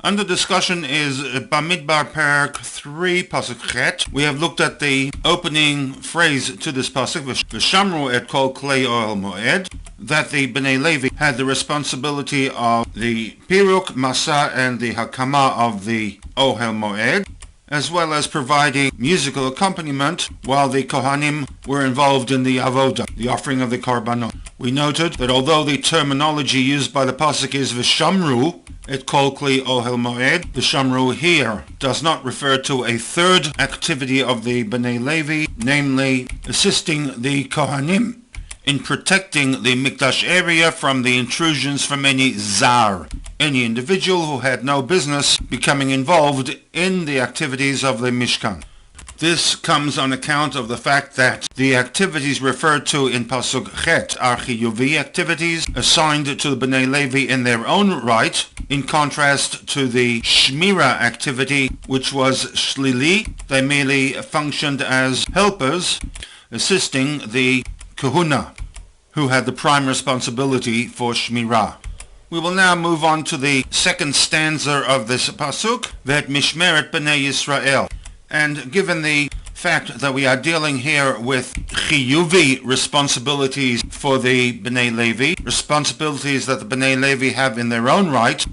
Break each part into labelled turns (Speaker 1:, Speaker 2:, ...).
Speaker 1: Under discussion is Bamidbar Parak 3, Pasuk Chet. We have looked at the opening phrase to this Pasuk, V'shamru et kol klei ohel moed, that the Bnei Levi had the responsibility of the Piruk, Masa, and the Hakama of the Ohel Moed, as well as providing musical accompaniment while the Kohanim were involved in the Avodah, the offering of the Korbanot. We noted that although the terminology used by the Pasuk is V'shamru et kol kli ohel moed, the Shamru here does not refer to a third activity of the Bnei Levi, namely assisting the Kohanim in protecting the Mikdash area from the intrusions from any Zar, any individual who had no business becoming involved in the activities of the Mishkan. This comes on account of the fact that the activities referred to in Pasuk Chet are Chiyuvi activities assigned to the Bnei Levi in their own right, in contrast to the Shmira activity, which was Shlili. They merely functioned as helpers, assisting the Kahuna, who had the prime responsibility for Shmirah. We will now move on to the second stanza of this Pasuk, Vet Mishmeret Bnei Yisrael. And given the fact that we are dealing here with Chiyuvi responsibilities for the Bnei Levi, responsibilities that the Bnei Levi have in their own right,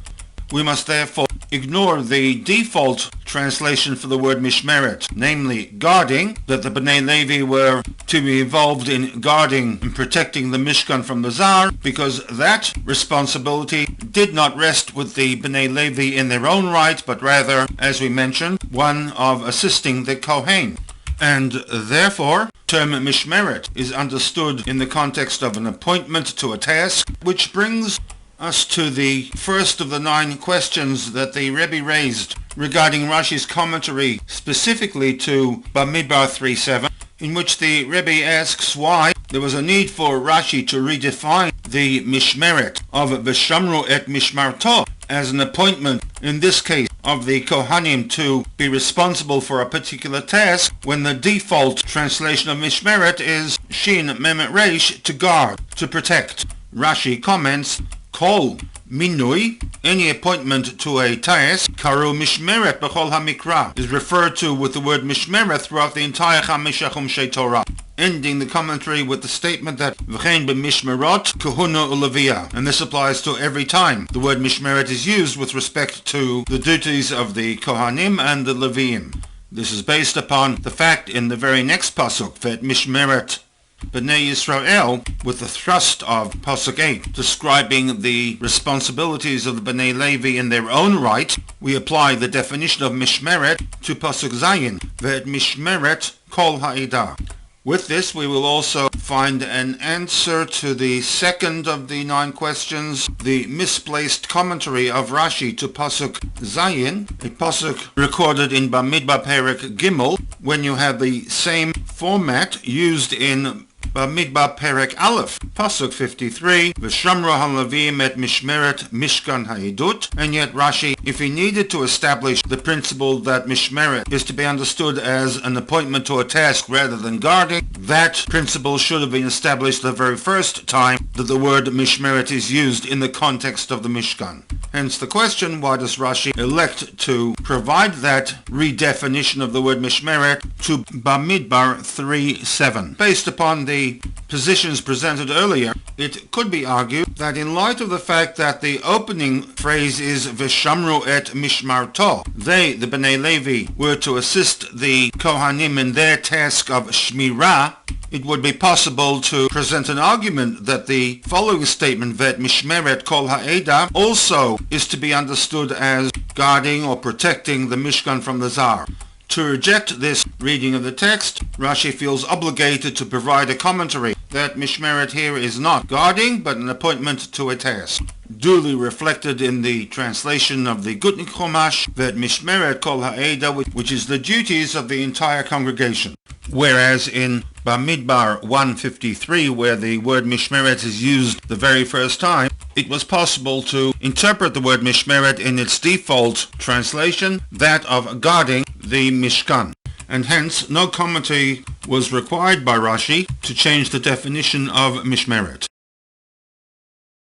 Speaker 1: we must therefore ignore the default translation for the word Mishmeret, namely guarding, that the Bnei Levi were to be involved in guarding and protecting the Mishkan from the Zar, because that responsibility did not rest with the Bnei Levi in their own right, but rather, as we mentioned, one of assisting the Kohen. And therefore, term Mishmeret is understood in the context of an appointment to a task, which brings us to the first of the 9 questions that the Rebbe raised regarding Rashi's commentary specifically to Bamidbar 3.7, in which the Rebbe asks why there was a need for Rashi to redefine the Mishmeret of V'shamru et Mishmarto as an appointment, in this case, of the Kohanim to be responsible for a particular task, when the default translation of Mishmeret is Shin Memet Reish, to guard, to protect. Rashi comments, Kol minui, any appointment to a task, karu mishmeret b'chol hamikra, is referred to with the word mishmeret throughout the entire Chamisha Chumshei Torah, ending the commentary with the statement that v'chein b'mishmerot kahuna u'leviyah, and this applies to every time the word mishmeret is used with respect to the duties of the Kohanim and the Leviim. This is based upon the fact in the very next pasuk, that mishmeret Bnei Yisrael, with the thrust of Pasuk 8, describing the responsibilities of the Bnei Levi in their own right, we apply the definition of Mishmeret to Pasuk Zayin, Vet Mishmeret Kol Ha'edah. With this, we will also find an answer to the second of the 9 questions, the misplaced commentary of Rashi to Pasuk Zayin, a Pasuk recorded in Bamidbar Perek Gimel, when you have the same format used in Bamidbar Perek Aleph, Pasuk 53, V'shamru haLevim et Mishmeret Mishkan Ha'edut, and yet Rashi, if he needed to establish the principle that Mishmeret is to be understood as an appointment to a task rather than guarding, that principle should have been established the very first time that the word Mishmeret is used in the context of the Mishkan. Hence the question, why does Rashi elect to provide that redefinition of the word Mishmeret to Bamidbar 3.7? Based upon the positions presented earlier, it could be argued that in light of the fact that the opening phrase is V'shamru et Mishmarto, they, the Bnei Levi, were to assist the Kohanim in their task of Shmirah, it would be possible to present an argument that the following statement, Vet Mishmeret Kol Ha'edah, also is to be understood as guarding or protecting the Mishkan from the Zar. To reject this reading of the text, Rashi feels obligated to provide a commentary that Mishmeret here is not guarding, but an appointment to a task, duly reflected in the translation of the Gutnik Chumash, that Mishmeret Kol Ha'edah, which is the duties of the entire congregation. Whereas in Bamidbar 153, where the word Mishmeret is used the very first time, it was possible to interpret the word Mishmeret in its default translation, that of guarding the Mishkan. And hence no commentary was required by Rashi to change the definition of Mishmeret.